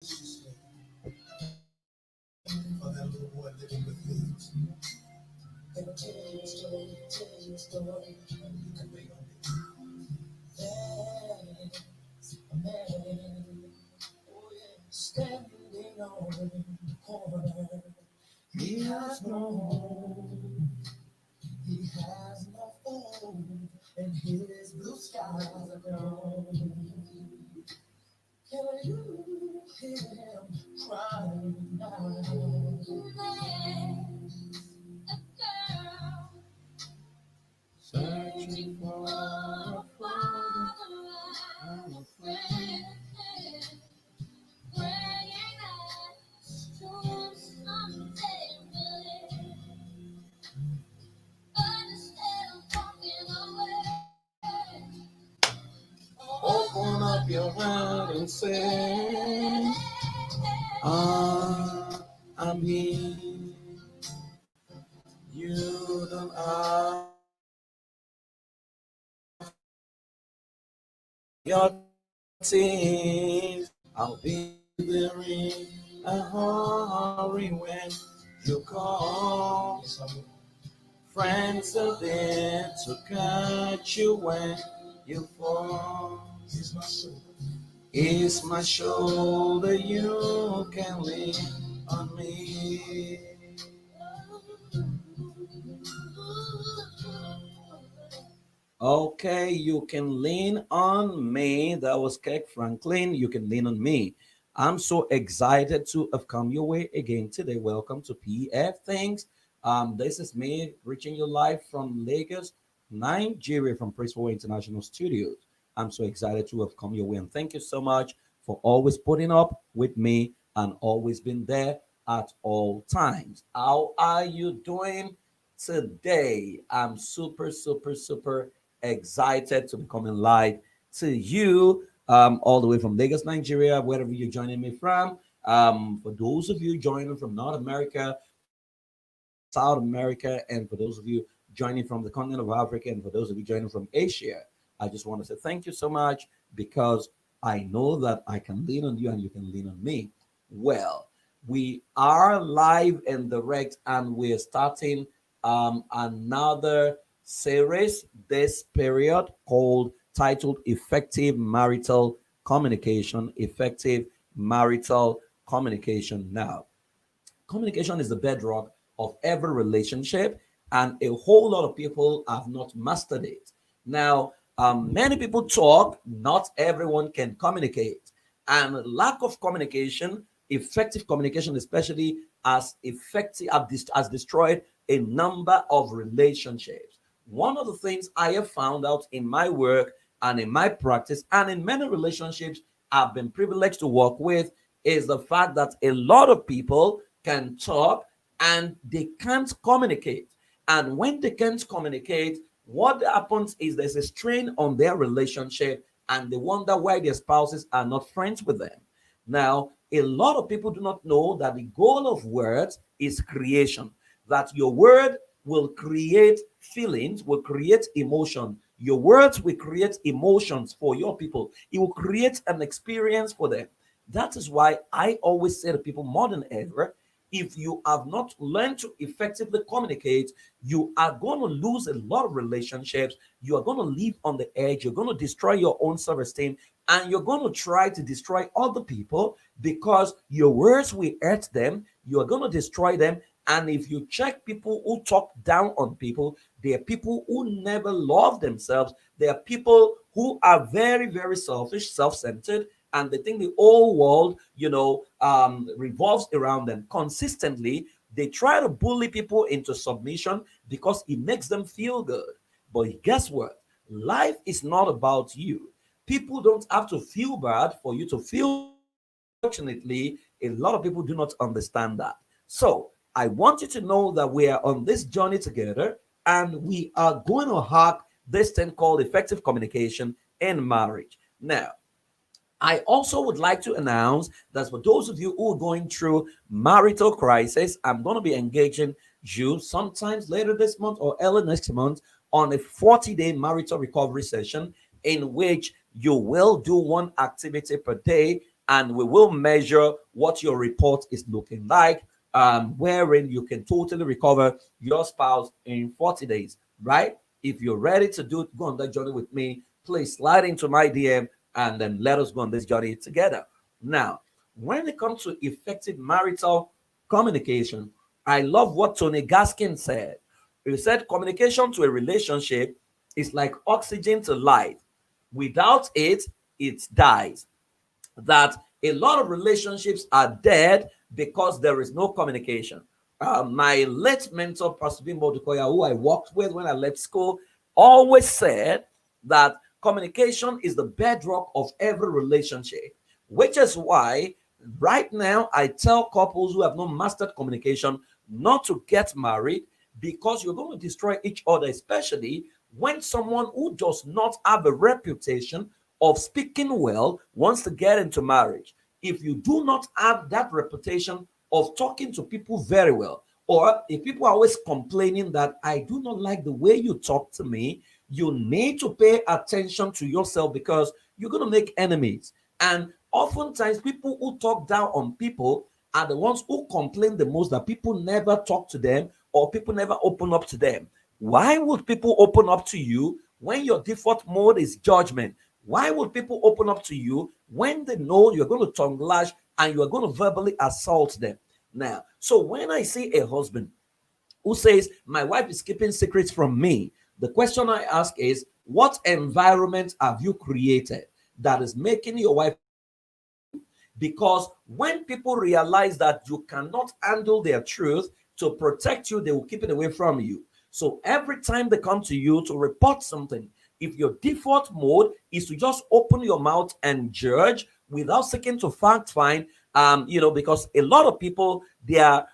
For that little boy living with AIDS. Gonna tell you a story, tell you a story. You can wait on me. There's a man, oh yeah, standing on the corner. He has no home, he has no phone, and his blue skies are gone. Can you hear him crying now? A girl searching for a father, a friend, praying that soon someday will but instead of walking away, open up your heart and say, I'm here. You don't have your tears. I'll be there in a hurry when you call. Friends are there to catch you when you fall. It's my shoulder, you can lean on me. Okay, you can lean on me. That was Kirk Franklin. You can lean on me. I'm so excited to have come your way again today. Welcome to PFthinks. This is me reaching you live from Lagos, Nigeria, from Praiseful International Studios. I'm so excited to have come your way, and thank you so much for always putting up with me and always been there at all times. How are you doing today? I'm super, super, super excited to be coming live to you all the way from Lagos, Nigeria, wherever you're joining me from. For those of you joining from North America, South America, and for those of you joining from the continent of Africa, and for those of you joining from Asia, I just want to say thank you so much because I know that I can lean on you and you can lean on me. Well, we are live and direct, and we're starting another series this period called titled Effective Marital Communication. Effective Marital Communication. Now, communication is the bedrock of every relationship, and a whole lot of people have not mastered it. Now, many people talk, not everyone can communicate. And lack of communication, effective communication, especially as effective, has destroyed a number of relationships. One of the things I have found out in my work and in my practice and in many relationships I've been privileged to work with is the fact that a lot of people can talk and they can't communicate. And when they can't communicate, what happens is there's a strain on their relationship and they wonder why their spouses are not friends with them. Now, a lot of people do not know that the goal of words is creation, that your word will create feelings, will create emotion. Your words will create emotions for your people. It will create an experience for them. That is why I always say to people more than ever, if you have not learned to effectively communicate, you are going to lose a lot of relationships. You are going to live on the edge. You're going to destroy your own self esteem and you're going to try to destroy other people because your words will hurt them. You are going to destroy them. And if you check people who talk down on people, they are people who never love themselves. They are people who are very, very selfish, self centered, and they think the whole world, revolves around them. Consistently, they try to bully people into submission because it makes them feel good. But guess what? Life is not about you. People don't have to feel bad for you to feel good. Unfortunately, a lot of people do not understand that. So I want you to know that we are on this journey together and we are going to hack this thing called effective communication in marriage. Now, I also would like to announce that for those of you who are going through marital crisis, I'm going to be engaging you sometimes later this month or early next month on a 40-day marital recovery session in which you will do one activity per day and we will measure what your report is looking like, wherein you can totally recover your spouse in 40 days, right? If you're ready to go on that journey with me, please slide into my DM and then let us go on this journey together. Now, when it comes to effective marital communication, I love what Tony Gaskin said. He said communication to a relationship is like oxygen to life. Without it, it dies. That a lot of relationships are dead because there is no communication. My late mentor, Pastor Bimbo Dukoya, who I worked with when I left school, always said that communication is the bedrock of every relationship, which is why right now I tell couples who have not mastered communication not to get married, because you're going to destroy each other, especially when someone who does not have a reputation of speaking well wants to get into marriage. If you do not have that reputation of talking to people very well, or if people are always complaining that I do not like the way you talk to me, you need to pay attention to yourself, because you're going to make enemies. And oftentimes, people who talk down on people are the ones who complain the most that people never talk to them or people never open up to them. Why would people open up to you when your default mode is judgment? Why would people open up to you when they know you're going to tongue lash and you're going to verbally assault them? Now, so when I see a husband who says, my wife is keeping secrets from me, the question I ask is, what environment have you created that is making your wife? Because when people realize that you cannot handle their truth to protect you, they will keep it away from you. So every time they come to you to report something, if your default mode is to just open your mouth and judge without seeking to fact find, because a lot of people, their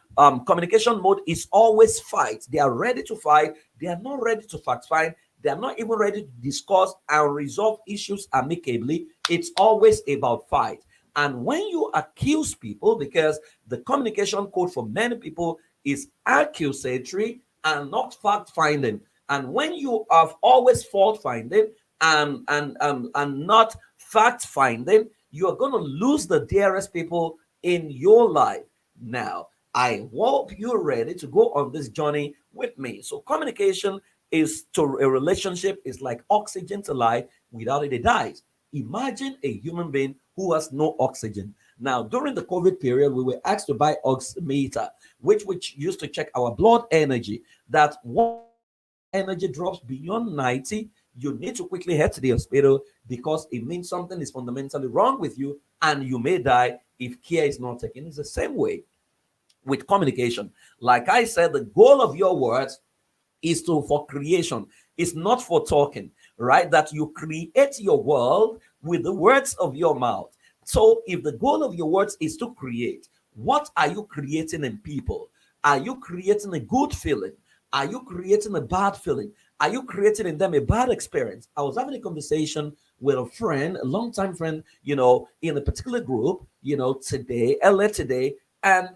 communication mode is always fight. They are ready to fight. They are not ready to fact find. They are not even ready to discuss and resolve issues amicably. It's always about fight. And when you accuse people, because the communication code for many people is accusatory and not fact finding, and when you have always fault finding and not fact finding, you are going to lose the dearest people in your life. Now, I hope you're ready to go on this journey with me. So, communication is to a relationship is like oxygen to life. Without it, it dies. Imagine a human being who has no oxygen. Now, during the COVID period, we were asked to buy oximeter, which used to check our blood energy. That once energy drops beyond 90, you need to quickly head to the hospital, because it means something is fundamentally wrong with you and you may die if care is not taken. It's the same way with communication. Like I said, the goal of your words is to for creation. It's not for talking, right? That you create your world with the words of your mouth. So if the goal of your words is to create, what are you creating in people? Are you creating a good feeling? Are you creating a bad feeling? Are you creating in them a bad experience? I was having a conversation with a friend, a longtime friend, in a particular group, today, earlier today, and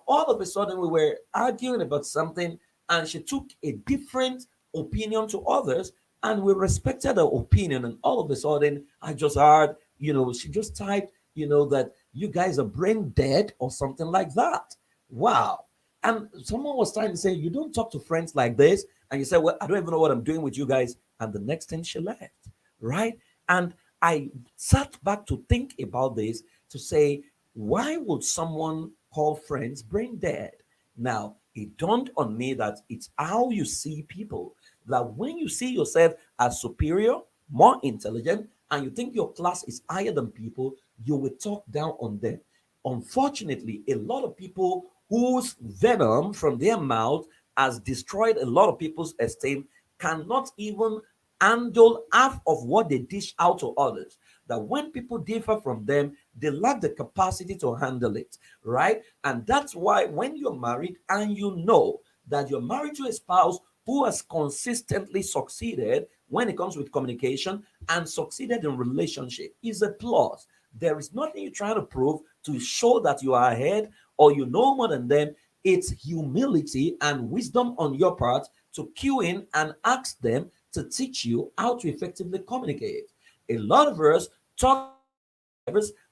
all of a sudden we were arguing about something, and she took a different opinion to others, and we respected her opinion. And all of a sudden, I just heard, she just typed, that you guys are brain dead or something like that. Wow. And someone was trying to say, you don't talk to friends like this. And you say, well, I don't even know what I'm doing with you guys. And the next thing she left, right? And I sat back to think about this, to say, why would someone call friends brain dead? Now, it dawned on me that it's how you see people. That when you see yourself as superior, more intelligent, and you think your class is higher than people, you will talk down on them. Unfortunately, a lot of people whose venom from their mouth has destroyed a lot of people's esteem cannot even handle half of what they dish out to others. That when people differ from them, they lack the capacity to handle it, right? And that's why when you're married and you know that you're married to a spouse who has consistently succeeded when it comes with communication and succeeded in relationship, is a plus. There is nothing you're trying to prove to show that you are ahead or you know more than them. It's humility and wisdom on your part to cue in and ask them to teach you how to effectively communicate. A lot of us talk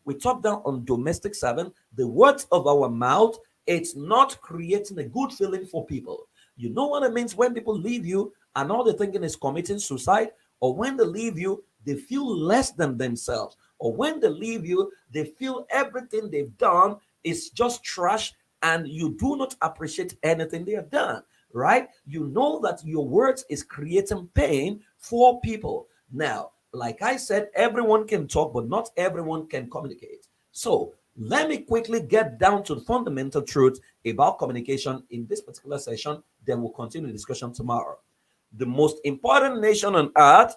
We talk down on domestic servant. The words of our mouth, it's not creating a good feeling for people. You know what it means when people leave you and all they're thinking is committing suicide, or when they leave you, they feel less than themselves, or when they leave you, they feel everything they've done is just trash and you do not appreciate anything they have done, right? You know that your words is creating pain for people. Now, like I said, everyone can talk, but not everyone can communicate. So let me quickly get down to the fundamental truth about communication in this particular session. Then we'll continue the discussion tomorrow. The most important nation on earth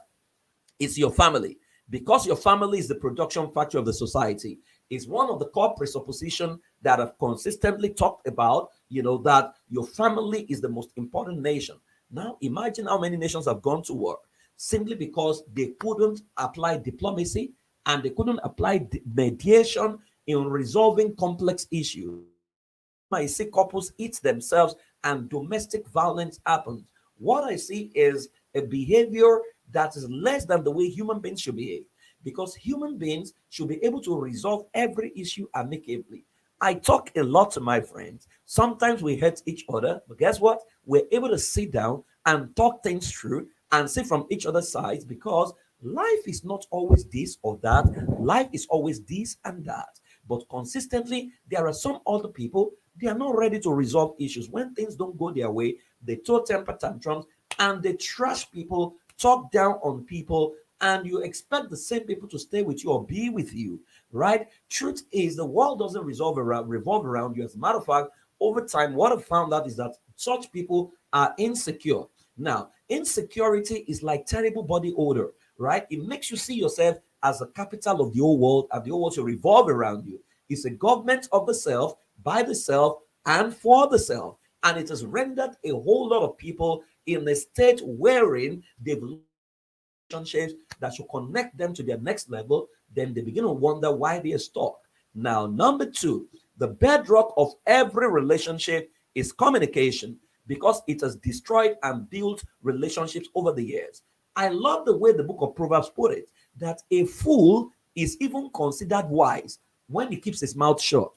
is your family, because your family is the production factory of the society. Is one of the core presupposition that I've consistently talked about, that your family is the most important nation. Now imagine how many nations have gone to war simply because they couldn't apply diplomacy and they couldn't apply mediation in resolving complex issues. That's why I see couples eat themselves and domestic violence happens. What I see is a behavior that is less than the way human beings should behave, because human beings should be able to resolve every issue amicably. I talk a lot to my friends. Sometimes we hurt each other, but guess what? We're able to sit down and talk things through and see from each other's sides, because life is not always this or that. Life is always this and that. But consistently, there are some other people, they are not ready to resolve issues. When things don't go their way, they throw temper tantrums and they trash people, talk down on people, and you expect the same people to stay with you or be with you, right? Truth is, the world doesn't revolve around you. As a matter of fact, over time, what I've found out is that such people are insecure. Now, insecurity is like terrible body odor, right? It makes you see yourself as the capital of the whole world, and the whole world should revolve around you. It's a government of the self, by the self, and for the self. And it has rendered a whole lot of people in a state wherein they've lost relationships that should connect them to their next level. Then they begin to wonder why they are stuck. Now, number two, the bedrock of every relationship is communication, because it has destroyed and built relationships over the years. I love the way the book of Proverbs put it, that a fool is even considered wise when he keeps his mouth shut.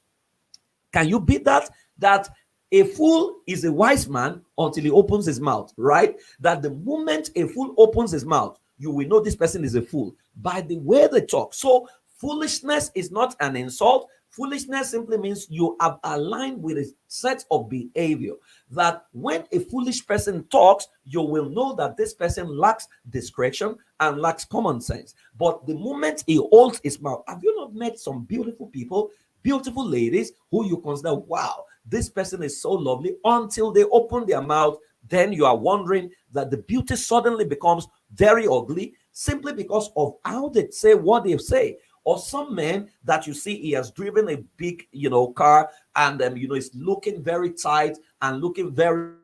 Can you beat that? That a fool is a wise man until he opens his mouth, right? That the moment a fool opens his mouth, you will know this person is a fool by the way they talk. So foolishness is not an insult. Foolishness simply means you have aligned with a set of behavior that when a foolish person talks, you will know that this person lacks discretion and lacks common sense. But the moment he holds his mouth, have you not met some beautiful people, beautiful ladies who you consider, wow, this person is so lovely, until they open their mouth? Then you are wondering that the beauty suddenly becomes very ugly simply because of how they say what they say. Or some man that you see, he has driven a big, car, and it's looking very tight and looking very good.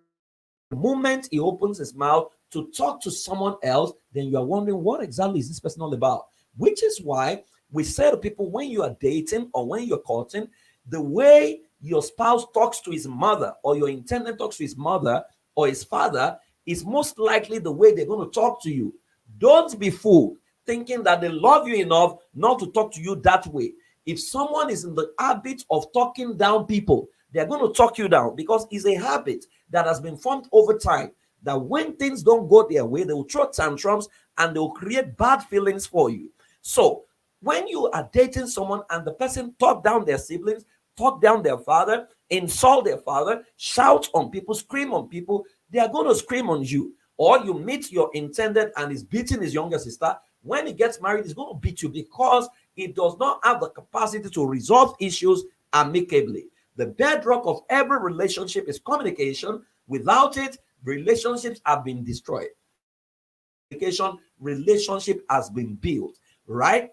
The moment he opens his mouth to talk to someone else, then you are wondering, what exactly is this person all about? Which is why we say to people, when you are dating or when you're courting, the way your spouse talks to his mother, or your intended talks to his mother or his father, is most likely the way they're going to talk to you. Don't be fooled thinking that they love you enough not to talk to you that way. If someone is in the habit of talking down people, they're going to talk you down, because it's a habit that has been formed over time, that when things don't go their way, they will throw tantrums and they will create bad feelings for you. So when you are dating someone and the person talk down their siblings, talk down their father, insult their father, shout on people, scream on people, they are going to scream on you. Or you meet your intended and he's beating his younger sister. When he gets married, he's going to beat you because he does not have the capacity to resolve issues amicably. The bedrock of every relationship is communication. Without it, relationships have been destroyed. Without communication, relationship has been built, right?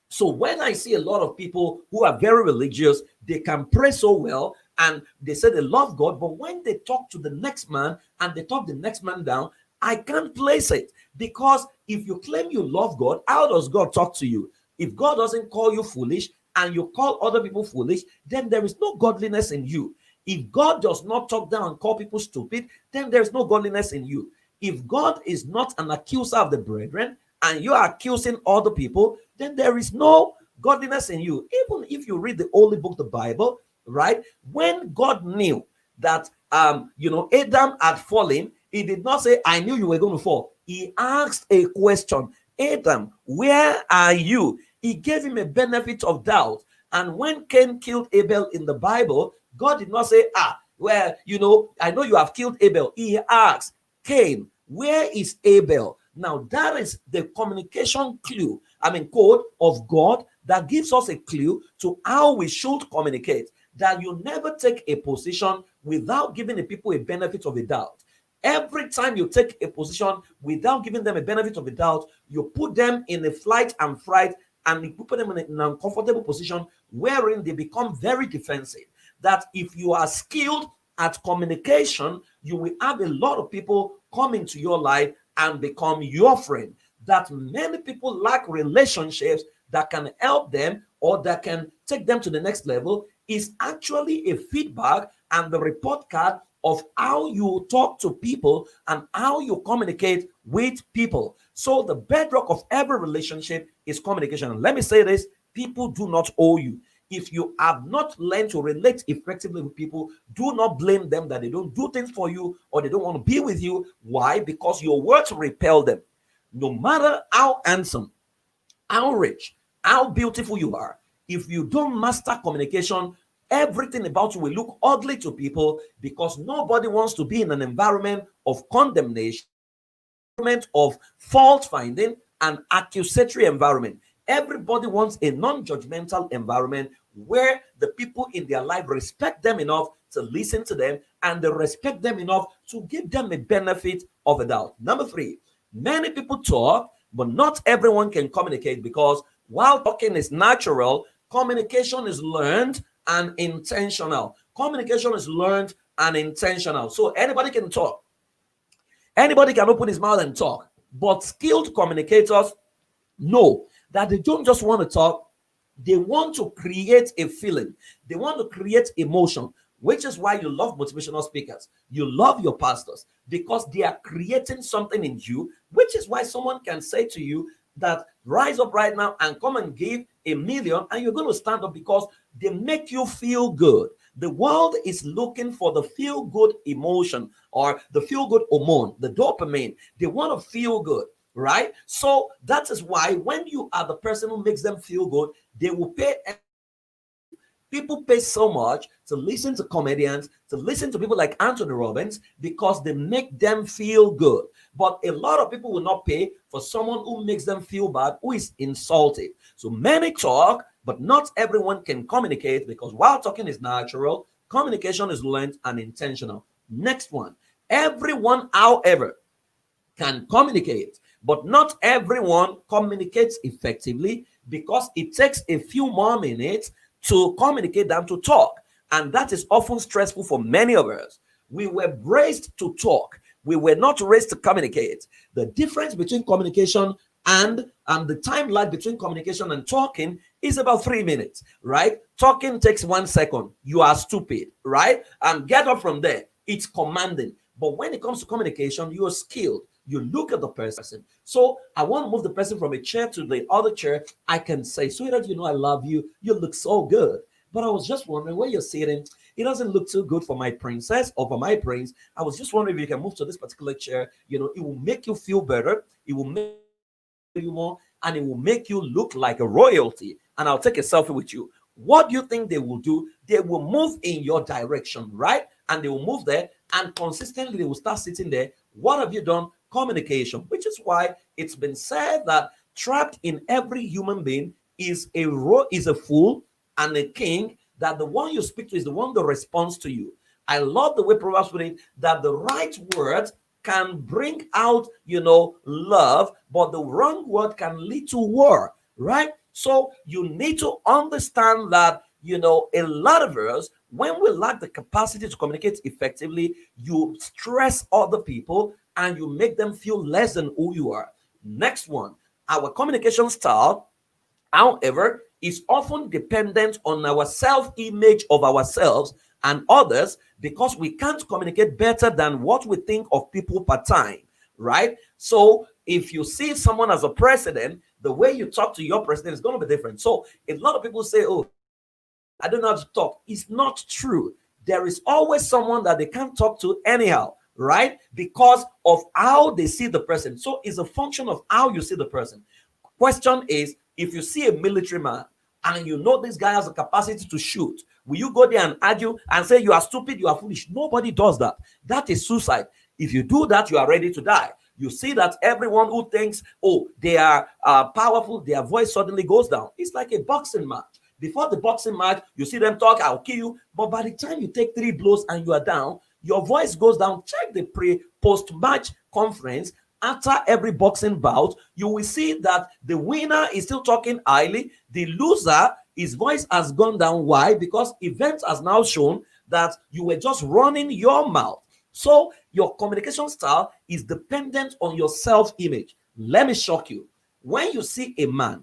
So when I see a lot of people who are very religious, they can pray so well and they say they love God, but when they talk to the next man and they talk the next man down, I can't place it. Because if you claim you love God, how does God talk to you? If God doesn't call you foolish and you call other people foolish, then there is no godliness in you. If God does not talk down and call people stupid, then there's no godliness in you. If God is not an accuser of the brethren and you are accusing other people, then there is no godliness in you. Even if you read the holy book, the Bible, right? When God knew that Adam had fallen, he did not say, I knew you were going to fall. He asked a question. Adam, where are you? He gave him a benefit of doubt. And when Cain killed Abel in the Bible, God did not say, well, I know you have killed Abel. He asked, Cain, where is Abel? Now, that is the communication code of God that gives us a clue to how we should communicate. That you never take a position without giving the people a benefit of a doubt. Every time you take a position without giving them a benefit of a doubt, you put them in a flight and fright, and you put them in an uncomfortable position wherein they become very defensive. That if you are skilled at communication, you will have a lot of people come into your life and become your friend. That many people lack relationships that can help them or that can take them to the next level is actually a feedback and the report card of how you talk to people and how you communicate with people. So the bedrock of every relationship is communication. And let me say this, people do not owe you. If you have not learned to relate effectively with people, do not blame them that they don't do things for you or they don't want to be with you. Why? Because your words repel them. No matter how handsome, how rich, how beautiful you are, if you don't master communication, everything about you will look ugly to people, because nobody wants to be in an environment of condemnation, of fault finding, and accusatory environment. Everybody wants a non-judgmental environment where the people in their life respect them enough to listen to them, and they respect them enough to give them a benefit of a doubt. Number 3, many people talk, but not everyone can communicate, because while talking is natural, communication is learned and intentional. Communication is learned and intentional. So anybody can talk. Anybody can open his mouth and talk. But skilled communicators know that they don't just want to talk. They want to create a feeling. They want to create emotion, which is why you love motivational speakers. You love your pastors, because they are creating something in you, which is why someone can say to you that rise up right now and come and give $1 million, and you're going to stand up because they make you feel good. The world is looking for the feel good emotion or the feel good hormone, the dopamine. They want to feel good, right? So that is why when you are the person who makes them feel good, they will pay. People pay so much to listen to comedians, to listen to people like Anthony Robbins, because they make them feel good. But a lot of people will not pay for someone who makes them feel bad, who is insulted. So many talk, but not everyone can communicate, because while talking is natural, communication is learned and intentional. Next one. Everyone, however, can communicate, but not everyone communicates effectively, because it takes a few more minutes to communicate than to talk. And that is often stressful for many of us. We were raised to talk. We were not raised to communicate. The difference between communication and the time lag between communication and talking is about 3 minutes, right? Talking takes 1 second. You are stupid, right? And get up from there. It's commanding. But when it comes to communication, you are skilled. You look at the person. So I want to move the person from a chair to the other chair. I can say, sweetheart, I love you. You look so good. But I was just wondering where you're sitting. It doesn't look too good for my princess or for my prince. I was just wondering if you can move to this particular chair. It will make you feel better. It will make you more, and it will make you look like a royalty. And I'll take a selfie with you. What do you think they will do? They will move in your direction, right? And they will move there, and consistently they will start sitting there. What have you done? Communication, which is why it's been said that trapped in every human being is a fool and a king, that the one you speak to is the one that responds to you. I love the way Proverbs put it, that the right words can bring out, love, but the wrong word can lead to war, right? So you need to understand that, a lot of us, when we lack the capacity to communicate effectively, you stress other people and you make them feel less than who you are. Next one, our communication style, however, is often dependent on our self-image of ourselves and others, because we can't communicate better than what we think of people per time, right? So if you see someone as a president, the way you talk to your president is going to be different. So a lot of people say, oh, I don't know how to talk. It's not true. There is always someone that they can't talk to anyhow, right? Because of how they see the person. So it's a function of how you see the person. Question is, if you see a military man and you know this guy has the capacity to shoot, will you go there and argue and say you are stupid, you are foolish? Nobody does that. That is suicide. If you do that, you are ready to die. You see that everyone who thinks, oh, they are powerful, their voice suddenly goes down. It's like a boxing match. Before the boxing match, you see them talk, I'll kill you. But by the time you take 3 blows and you are down, your voice goes down. Check the post-match conference. After every boxing bout, you will see that the winner is still talking highly. The loser, his voice has gone down. Why? Because events has now shown that you were just running your mouth. So your communication style is dependent on your self-image. Let me shock you. When you see a man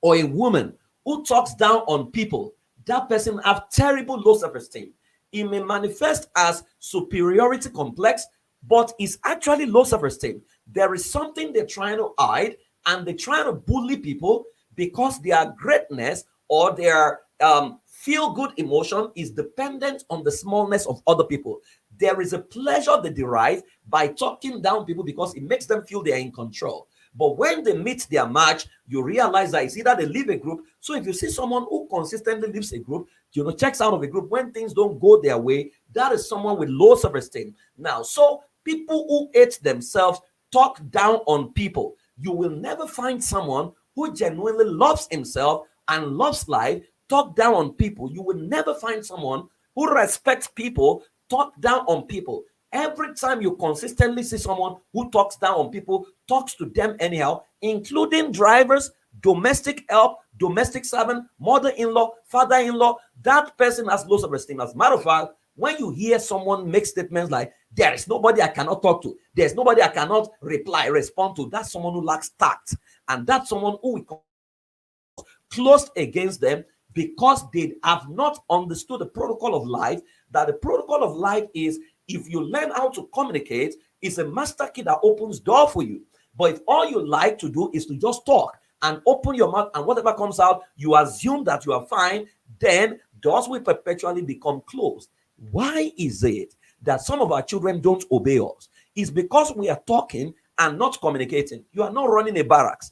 or a woman who talks down on people, that person have terrible low self-esteem. It may manifest as superiority complex, but it's actually low self-esteem. There is something they're trying to hide, and they're trying to bully people because their greatness or their feel-good emotion is dependent on the smallness of other people. There is a pleasure they derive by talking down people because it makes them feel they are in control. But when they meet their match, you realize that it's either they leave a group. So if you see someone who consistently leaves a group, checks out of a group when things don't go their way, that is someone with low self-esteem. Now, so people who hate themselves talk down on people. You will never find someone who genuinely loves himself and loves life talk down on people. You will never find someone who respects people talk down on people. Every time you consistently see someone who talks down on people, talks to them anyhow, including drivers, domestic help, domestic servant, mother-in-law, father-in-law, that person has low self-esteem. As a matter of fact, when you hear someone make statements like, there is nobody I cannot talk to, there's nobody I cannot respond to, that's someone who lacks tact. And that's someone who we closed against them because they have not understood the protocol of life, that the protocol of life is, if you learn how to communicate, it's a master key that opens door for you. But if all you like to do is to just talk and open your mouth and whatever comes out, you assume that you are fine, then doors will perpetually become closed. Why is it that some of our children don't obey us? It's because we are talking and not communicating. You are not running a barracks.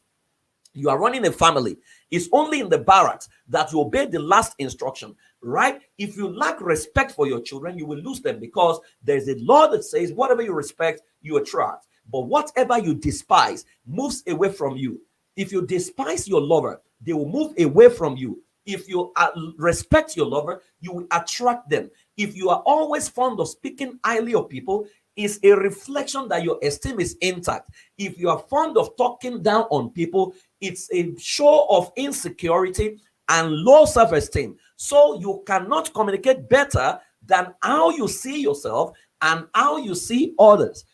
You are running a family. It's only in the barracks that you obey the last instruction, right? If you lack respect for your children, you will lose them, because there's a law that says whatever you respect, you attract. But whatever you despise moves away from you. If you despise your lover, they will move away from you. If you respect your lover, you will attract them. If you are always fond of speaking highly of people, it's a reflection that your esteem is intact. If you are fond of talking down on people, it's a show of insecurity and low self-esteem. So you cannot communicate better than how you see yourself and how you see others.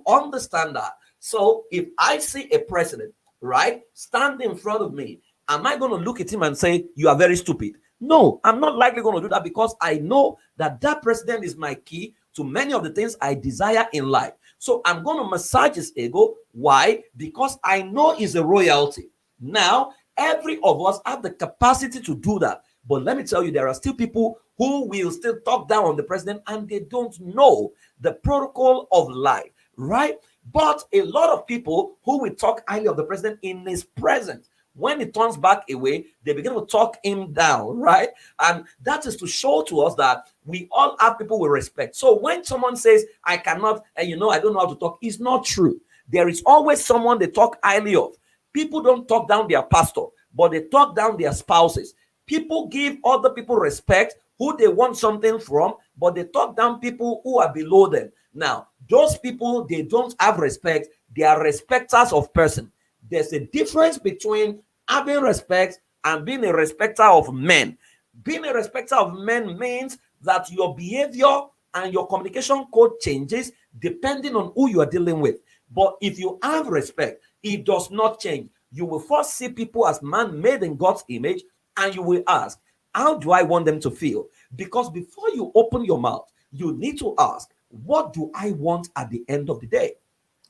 Understand that. So if I see a president, right, stand in front of me, am I going to look at him and say, you are very stupid? No, I'm not likely going to do that, because I know that that president is my key to many of the things I desire in life. So I'm going to massage his ego. Why? Because I know he's a royalty. Now, every of us have the capacity to do that. But let me tell you, there are still people who will still talk down on the president, and they don't know the protocol of life, right? But a lot of people who will talk highly of the president in his presence, when he turns back away, they begin to talk him down, right? And that is to show to us that we all have people we respect. So when someone says, I cannot, and I don't know how to talk, it's not true. There is always someone they talk highly of. People don't talk down their pastor, but they talk down their spouses. People give other people respect who they want something from, but they talk down people who are below them. Now, those people, they don't have respect. They are respecters of person. There's a difference between having respect and being a respecter of men. Being a respecter of men means that your behavior and your communication code changes depending on who you are dealing with. But if you have respect, it does not change. You will first see people as man made in God's image, and you will ask, how do I want them to feel? Because before you open your mouth, you need to ask, what do I want at the end of the day?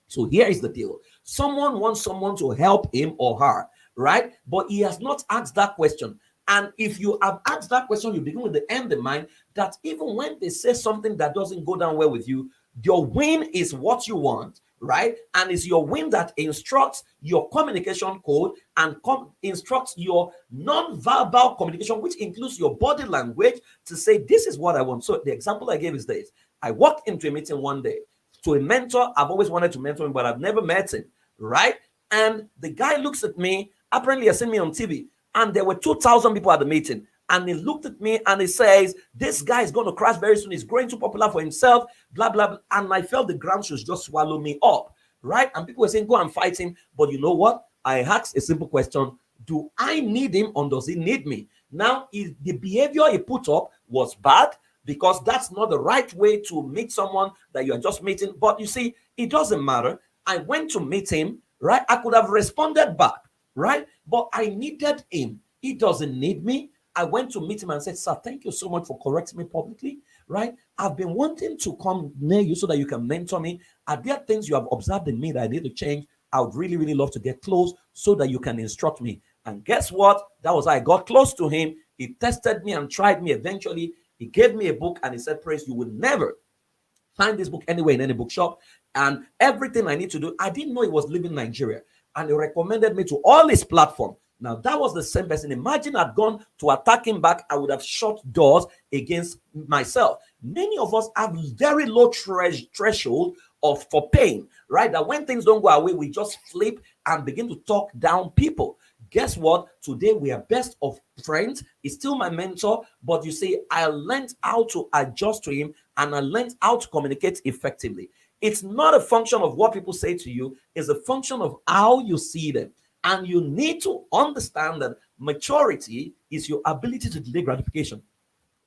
So here is the deal. Someone wants someone to help him or her, right? But he has not asked that question. And if you have asked that question, you begin with the end in mind that even when they say something that doesn't go down well with you, your win is what you want, right? And it's your win that instructs your communication code and instructs your non-verbal communication, which includes your body language, to say, this is what I want. So the example I gave is this. I walked into a meeting one day to a mentor. I've always wanted to mentor him, but I've never met him, right? And the guy looks at me. Apparently, has seen me on TV, and there were 2,000 people at the meeting. And he looked at me and he says, this guy is going to crash very soon. He's growing too popular for himself, blah, blah, blah. And I felt the ground should just swallow me up, right? And people were saying, go and fight him. But you know what? I asked a simple question. Do I need him or does he need me? Now, if the behavior he put up was bad, because that's not the right way to meet someone that you're just meeting. But you see, it doesn't matter. I went to meet him, right? I could have responded back, right? But I needed him. He doesn't need me. I went to meet him and said, sir, thank you so much for correcting me publicly, right? I've been wanting to come near you so that you can mentor me. Are there things you have observed in me that I need to change? I would really, really love to get close so that you can instruct me. And guess what? That was how I got close to him. He tested me and tried me. Eventually, he gave me a book and he said, Praise, you will never find this book anywhere in any bookshop. And everything I need to do, I didn't know he was leaving Nigeria. And he recommended me to all his platform. Now, that was the same person. Imagine I'd gone to attack him back. I would have shut doors against myself. Many of us have very low threshold for pain, right? That when things don't go our way, we just flip and begin to talk down people. Guess what? Today we are best of friends. He's still my mentor, but you see, I learned how to adjust to him and I learned how to communicate effectively. It's not a function of what people say to you, it's a function of how you see them. And you need to understand that maturity is your ability to delay gratification,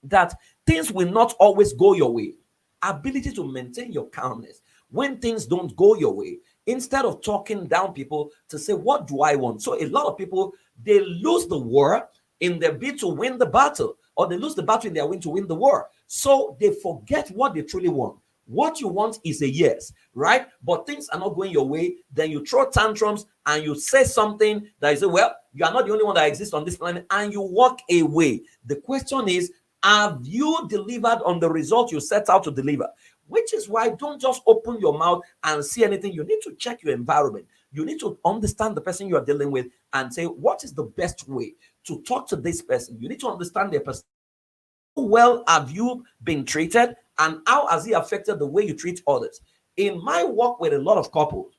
that things will not always go your way, ability to maintain your calmness when things don't go your way, instead of talking down people to say, what do I want? So a lot of people, they lose the war in their bid to win the battle, or they lose the battle in their win to win the war. So they forget what they truly want. What you want is a yes, right? But things are not going your way. Then you throw tantrums and you say something that is, well, you are not the only one that exists on this planet, and you walk away. The question is, have you delivered on the result you set out to deliver? Which is why don't just open your mouth and see anything. You need to check your environment. You need to understand the person you are dealing with and say, what is the best way to talk to this person? You need to understand their person. How well have you been treated, and how has it affected the way you treat others? In my work with a lot of couples,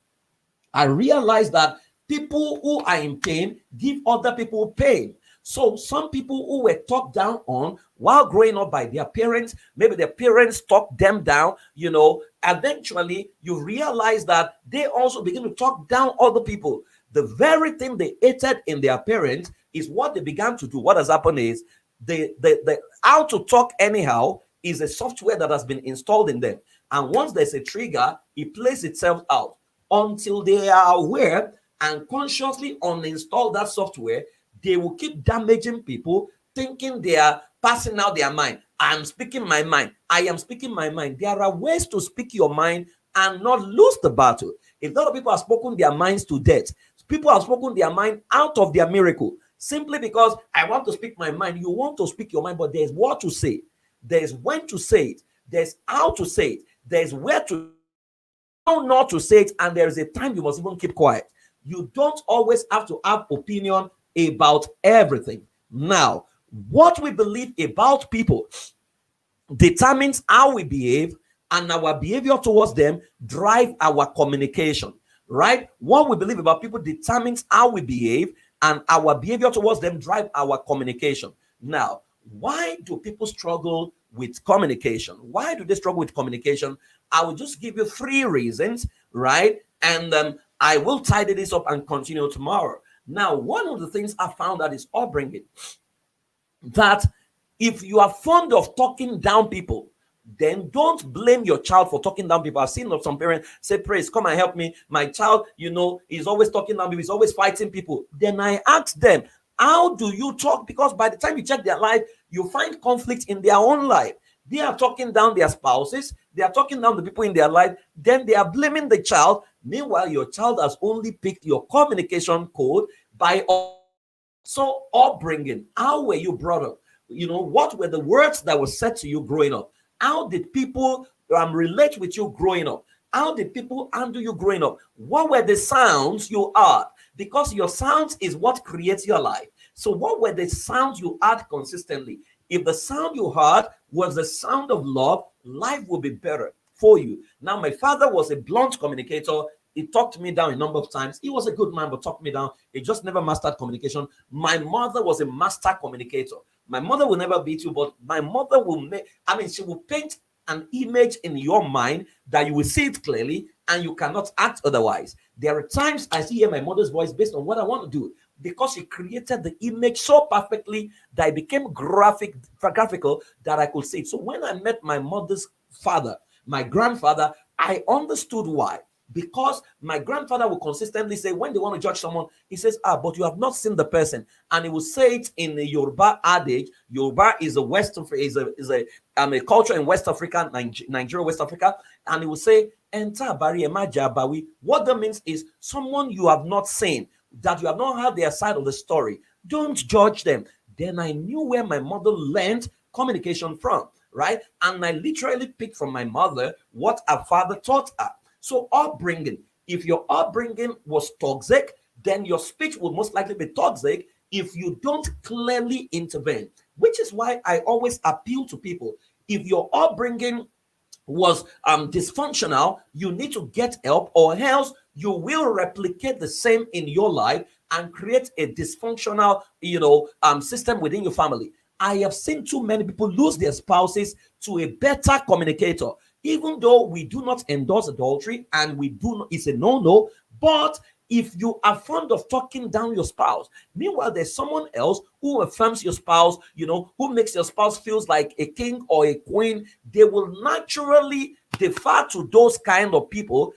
I realized that people who are in pain give other people pain. So some people who were talked down on while growing up by their parents, maybe their parents talked them down, eventually you realize that they also begin to talk down other people. The very thing they hated in their parents is what they began to do. What has happened is the how to talk anyhow is a software that has been installed in them. And once there's a trigger, it plays itself out until they are aware and consciously uninstall that software. They will keep damaging people, thinking they are passing out their mind. I am speaking my mind. I am speaking my mind. There are ways to speak your mind and not lose the battle. A lot of people have spoken their minds to death. People have spoken their mind out of their miracle simply because I want to speak my mind. You want to speak your mind, but there's what to say. There's when to say it. There's how to say it. There's where to, how not to say it. And there is a time you must even keep quiet. You don't always have to have opinion about everything. Now, what we believe about people determines how we behave, and our behavior towards them drive our communication, right? What we believe about people determines how we behave, and our behavior towards them drive our communication. Now, why do people struggle with communication? Why do they struggle with communication? I will just give you 3 reasons, right? And I will tidy this up and continue tomorrow. Now, one of the things I found that is upbringing, that if you are fond of talking down people, then don't blame your child for talking down people. I've seen some parents say, Praise, come and help me. My child, is always talking down people. He's always fighting people. Then I ask them, how do you talk? Because by the time you check their life, you find conflict in their own life. They are talking down their spouses. They are talking down the people in their life. Then they are blaming the child Meanwhile, your child has only picked your communication code by so upbringing. How were you brought up? What were the words that were said to you growing up? How did people relate with you growing up? How did people handle you growing up? What were the sounds you heard? Because your sounds is what creates your life. So what were the sounds you heard consistently? If the sound you heard was the sound of love, life will be better for you. Now, my father was a blunt communicator. He talked me down a number of times. He was a good man, but talked me down. He just never mastered communication. My mother was a master communicator. My mother will never beat you, but my mother will she will paint an image in your mind that you will see it clearly and you cannot act otherwise. There are times I see hear my mother's voice based on what I want to do, because she created the image so perfectly that it became graphical that I could see it. So when I met my mother's father, my grandfather, I understood why. Because my grandfather will consistently say, when they want to judge someone, he says, but you have not seen the person. And he will say it in the Yoruba adage. Yoruba is a culture in West Africa, Nigeria, West Africa. And he will say, enter bari emaja bawi. What that means is someone you have not seen, that you have not heard their side of the story. Don't judge them. Then I knew where my mother learned communication from, right? And I literally picked from my mother what her father taught her. So upbringing, if your upbringing was toxic, then your speech will most likely be toxic if you don't clearly intervene, which is why I always appeal to people. If your upbringing was dysfunctional, you need to get help, or else you will replicate the same in your life and create a dysfunctional system within your family. I have seen too many people lose their spouses to a better communicator. Even though we do not endorse adultery and it's a no-no, but if you are fond of talking down your spouse, meanwhile there's someone else who affirms your spouse, who makes your spouse feels like a king or a queen, they will naturally defer to those kind of people.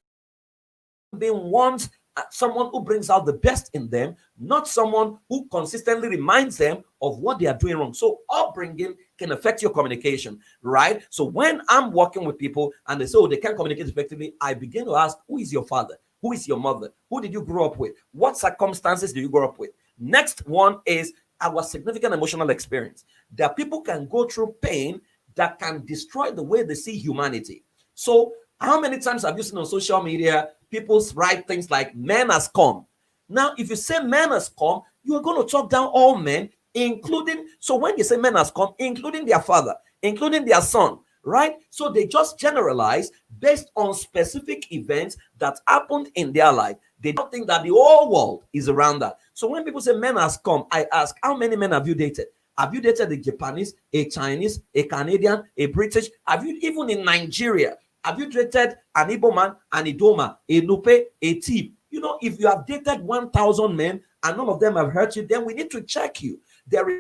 They want someone who brings out the best in them, not someone who consistently reminds them of what they are doing wrong. So upbringing can affect your communication, right? So when I'm working with people and they say, they can't communicate effectively, I begin to ask, who is your father? Who is your mother? Who did you grow up with? What circumstances do you grow up with? Next one is our significant emotional experience. That people can go through pain that can destroy the way they see humanity. So how many times have you seen on social media people write things like "man has come"? Now, if you say "man has come," you are going to talk down all men, including. So when you say "man has come," including their father, including their son, right? So they just generalize based on specific events that happened in their life. They don't think that the whole world is around that. So when people say "man has come," I ask, how many men have you dated? Have you dated a Japanese, a Chinese, a Canadian, a British? Have you, even in Nigeria, have you dated an Igbo man, an Idoma, a Nupe, a Tip? If you have dated 1,000 men and none of them have hurt you, then we need to check you. There is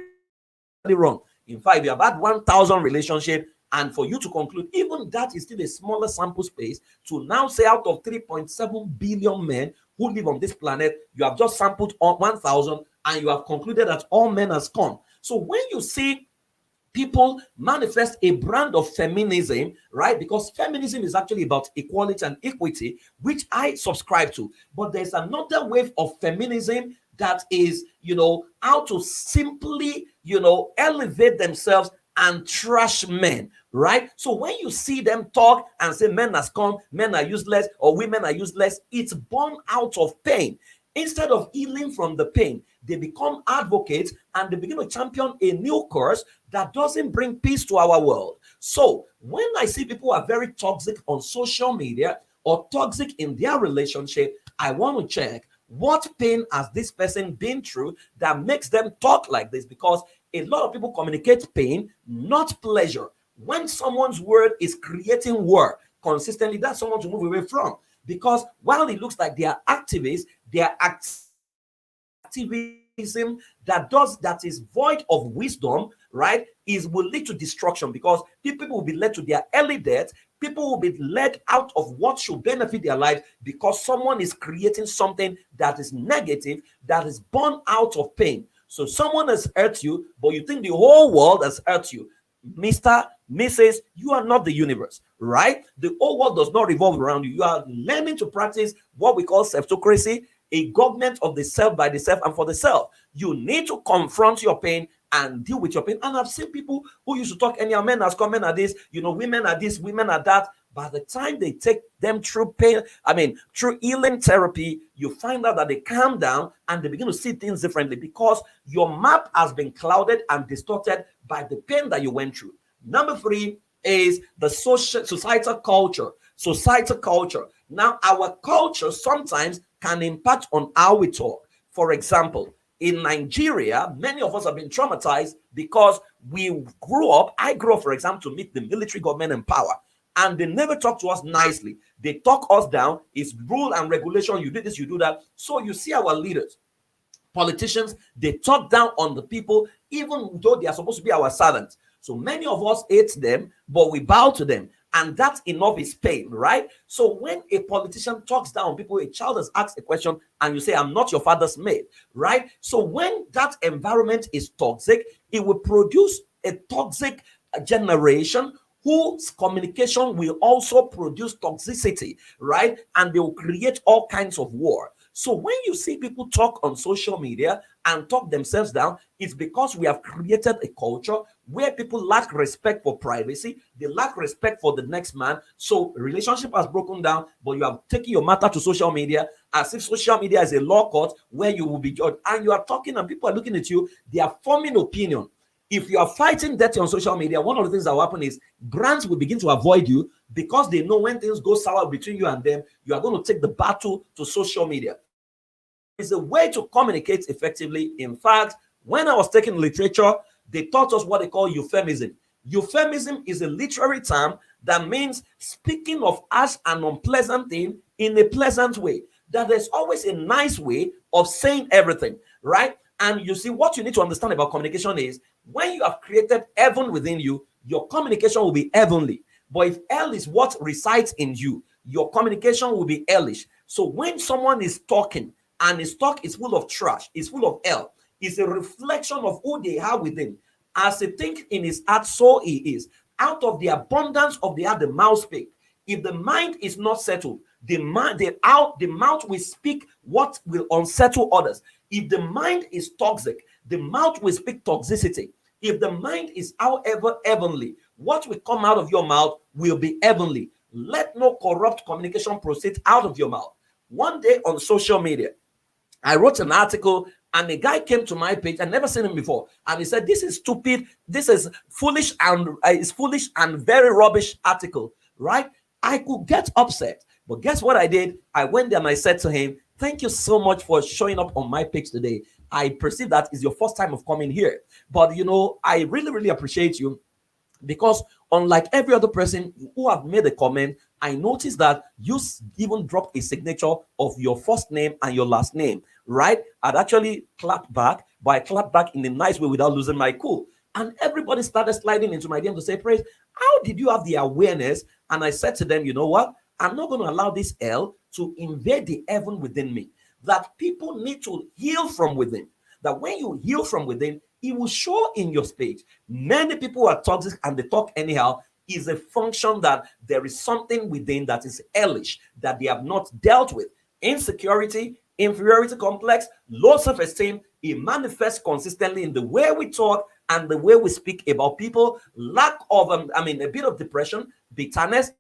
something wrong. In fact, if you have had 1,000 relationships, and for you to conclude, even that is still a smaller sample space, to now say out of 3.7 billion men who live on this planet, you have just sampled 1,000 and you have concluded that all men has come. So when you see people manifest a brand of feminism, right? Because feminism is actually about equality and equity, which I subscribe to. But there's another wave of feminism that is, how to simply, elevate themselves and trash men, right? So when you see them talk and say men has come, men are useless, or women are useless, it's born out of pain. Instead of healing from the pain, they become advocates and they begin to champion a new course that doesn't bring peace to our world. So when I see people who are very toxic on social media or toxic in their relationship, I want to check what pain has this person been through that makes them talk like this, because a lot of people communicate pain, not pleasure. When someone's word is creating war consistently, that's someone to move away from. Because while it looks like they are activists, they are activism that is void of wisdom, right, will lead to destruction, because people will be led to their early death. People will be led out of what should benefit their life because someone is creating something that is negative, that is born out of pain. So someone has hurt you, but you think the whole world has hurt you. Mr., Mrs., you are not the universe, right? The whole world does not revolve around you. You are learning to practice what we call self-socracy, a government of the self, by the self, and for the self. You need to confront your pain and deal with your pain. And I've seen people who used to talk anyhow, men as come, men are this, women are this, women are that. By the time they take them through pain, through healing therapy, you find out that they calm down and they begin to see things differently, because your map has been clouded and distorted by the pain that you went through. Number 3 is the societal culture. Societal culture. Now, our culture sometimes can impact on how we talk. For example, in Nigeria, many of us have been traumatized because I grew up, for example, to meet the military government in power. And they never talk to us nicely. They talk us down. It's rule and regulation. You do this, you do that. So you see our leaders, politicians, they talk down on the people, even though they are supposed to be our servants. So many of us hate them, but we bow to them. And that enough is pain, right? So when a politician talks down on people, a child has asked a question, and you say, I'm not your father's mate, right? So when that environment is toxic, it will produce a toxic generation whose communication will also produce toxicity, right? And they will create all kinds of war. So when you see people talk on social media and talk themselves down, it's because we have created a culture where people lack respect for privacy. They lack respect for the next man. So relationship has broken down, but you have taken your matter to social media as if social media is a law court where you will be judged. And you are talking and people are looking at you. They are forming opinion. If you are fighting dirty on social media, one of the things that will happen is brands will begin to avoid you, because they know when things go sour between you and them, you are going to take the battle to social media. It's a way to communicate effectively. In fact, when I was taking literature, they taught us what they call euphemism. Euphemism is a literary term that means speaking of harsh and unpleasant thing in a pleasant way. That there's always a nice way of saying everything, right? And you see, what you need to understand about communication is when you have created heaven within you, your communication will be heavenly. But if hell is what resides in you, your communication will be hellish. So when someone is talking and his talk is full of trash, is full of hell, it's a reflection of who they are within. As he thinks in his heart, so he is. Out of the abundance of the heart, the mouth speaks. If the mind is not settled, the mouth will speak what will unsettle others. If the mind is toxic, the mouth will speak toxicity. If the mind is, however, heavenly, what will come out of your mouth will be heavenly. Let no corrupt communication proceed out of your mouth. One day on social media, I wrote an article and a guy came to my page. I never seen him before, and he said, "This is stupid. This is foolish, and it's foolish and very rubbish article." Right? I could get upset, but guess what I did? I went there and I said to him, "Thank you so much for showing up on my page today. I perceive that is your first time of coming here, but I really, really appreciate you." Because unlike every other person who have made a comment, I noticed that you even dropped a signature of your first name and your last name, right? I'd actually clapped back, but I clapped back in a nice way without losing my cool. And everybody started sliding into my DM to say, "Praise, how did you have the awareness?" And I said to them, you know what? I'm not going to allow this hell to invade the heaven within me. That people need to heal from within. That when you heal from within, it will show in your speech. Many people are toxic and they talk anyhow. Is a function that there is something within that is hellish that they have not dealt with. Insecurity, inferiority complex, low self-esteem, it manifests consistently in the way we talk and the way we speak about people. Lack of, a bit of depression, bitterness,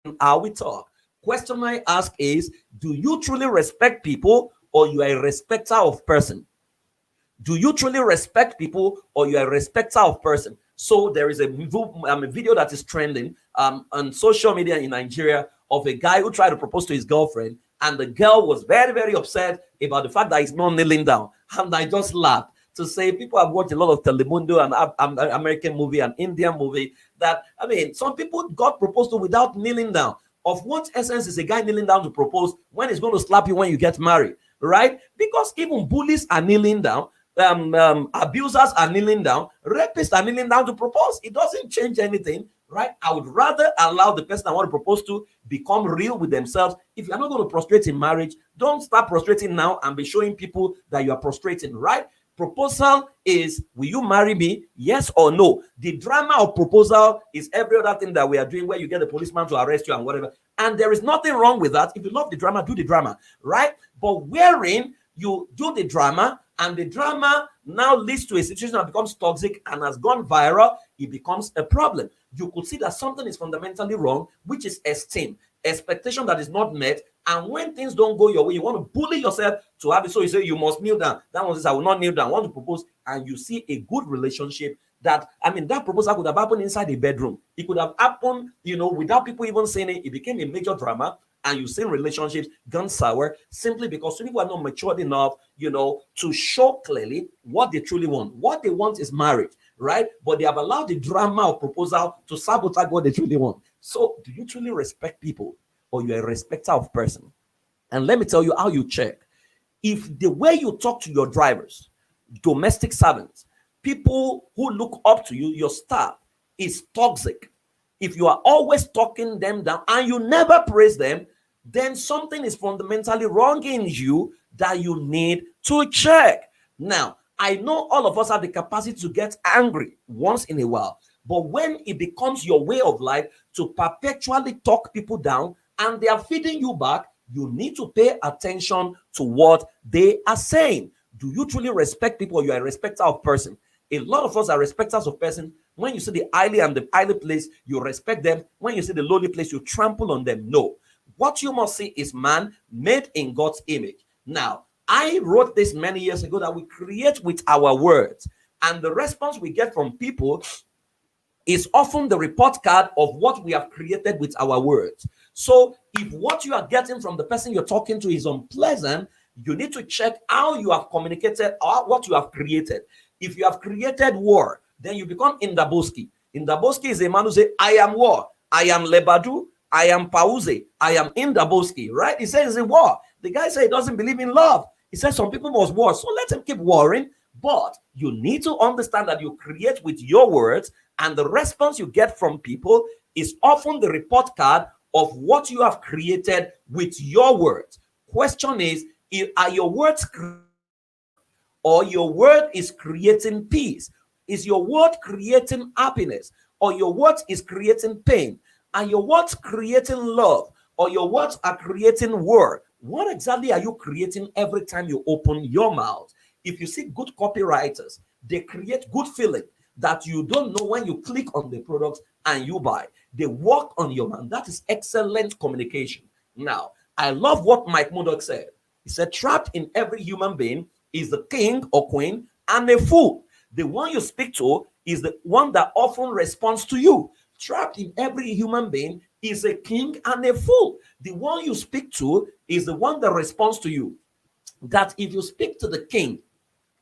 and how we talk. Question I ask is, do you truly respect people, or you are a respecter of person? Do you truly respect people, or you are a respecter of person? So there is a video that is trending on social media in Nigeria of a guy who tried to propose to his girlfriend, and the girl was very, very upset about the fact that he's not kneeling down. And I just laughed to say, people have watched a lot of Telemundo and American movie and Indian movie, that, some people got proposed to without kneeling down. Of what essence is a guy kneeling down to propose when he's going to slap you when you get married, right? Because even bullies are kneeling down. Abusers are kneeling down, rapists are kneeling down to propose. It doesn't change anything, right? I would rather allow the person I want to propose to become real with themselves. If you're not going to prostrate in marriage, don't start prostrating now and be showing people that you are prostrating, right? Proposal is, will you marry me? Yes or no. The drama of proposal is every other thing that we are doing where you get the policeman to arrest you and whatever. And there is nothing wrong with that. If you love the drama, do the drama, right? But wherein you do the drama and the drama now leads to a situation that becomes toxic and has gone viral, it becomes a problem. You could see that something is fundamentally wrong, which is esteem, expectation that is not met. And when things don't go your way, you want to bully yourself to have it. So you say, you must kneel down. That one says, I will not kneel down. I want to propose. And you see a good relationship that, I mean, that proposal could have happened inside a bedroom. It could have happened, without people even saying it. It became a major drama. And you've seen relationships gone sour simply because people are not matured enough, to show clearly what they truly want. What they want is marriage, right? But they have allowed the drama of proposal to sabotage what they truly want. So do you truly respect people, or you're a respecter of person? And let me tell you how you check. If the way you talk to your drivers, domestic servants, people who look up to you, your staff, is toxic, if you are always talking them down and you never praise them, then something is fundamentally wrong in you that you need to check. Now, I know all of us have the capacity to get angry once in a while, but when it becomes your way of life to perpetually talk people down and they are feeding you back, you need to pay attention to what they are saying. Do you truly respect people, or you are a respecter of person? A lot of us are respecters of person. When you see the highly and the highly place, you respect them. When you see the lowly place, you trample on them. No. What you must see is man made in God's image. Now, I wrote this many years ago that we create with our words. And the response we get from people is often the report card of what we have created with our words. So if what you are getting from the person you're talking to is unpleasant, you need to check how you have communicated or what you have created. If you have created war, then you become Indaboski. Indaboski is a man who says, I am war, I am Lebadu, I am Pauze, I am Indaboski, right? He says it's a war. The guy said he doesn't believe in love. He says some people must war, so let him keep warring. But you need to understand that you create with your words, and the response you get from people is often the report card of what you have created with your words. Question is, are your words or your word is creating peace? Is your word creating happiness, or your words is creating pain? Are your words creating love, or your words are creating war? What exactly are you creating every time you open your mouth? If you see good copywriters, they create good feeling that you don't know when you click on the products and you buy. They work on your mind. That is excellent communication. Now, I love what Mike Murdoch said. He said, trapped in every human being is the king or queen and a fool. The one you speak to is the one that often responds to you. Trapped in every human being is a king and a fool. The one you speak to is the one that responds to you. That if you speak to the king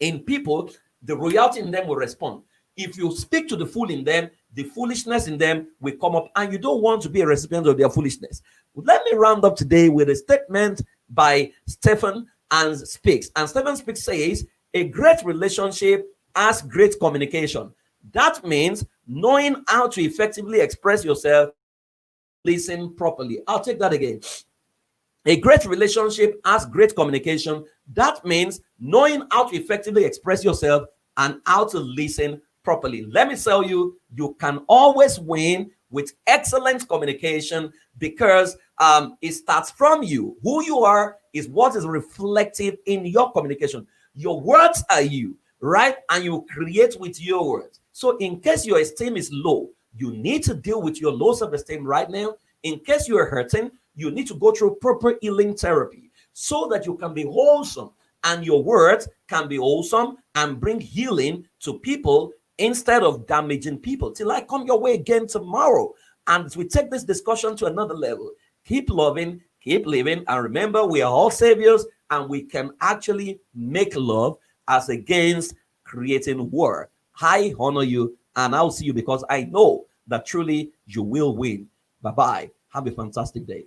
in people, the royalty in them will respond. If you speak to the fool in them, the foolishness in them will come up, and you don't want to be a recipient of their foolishness. Let me round up today with a statement by Stephen and Speaks. And Stephen Speaks says, a great relationship has great communication. That means knowing how to effectively express yourself, listen properly. I'll take that again. A great relationship has great communication. That means knowing how to effectively express yourself and how to listen properly. Let me tell you, you can always win with excellent communication, because it starts from you. Who you are is what is reflective in your communication. Your words are you, right? And you create with your words. So in case your esteem is low, you need to deal with your low self-esteem right now. In case you are hurting, you need to go through proper healing therapy so that you can be wholesome and your words can be wholesome and bring healing to people instead of damaging people. Till I come your way again tomorrow, and we take this discussion to another level. Keep loving, keep living, and remember, we are all saviors, and we can actually make love as against creating war. I honor you, and I'll see you, because I know that truly you will win. Bye-bye. Have a fantastic day.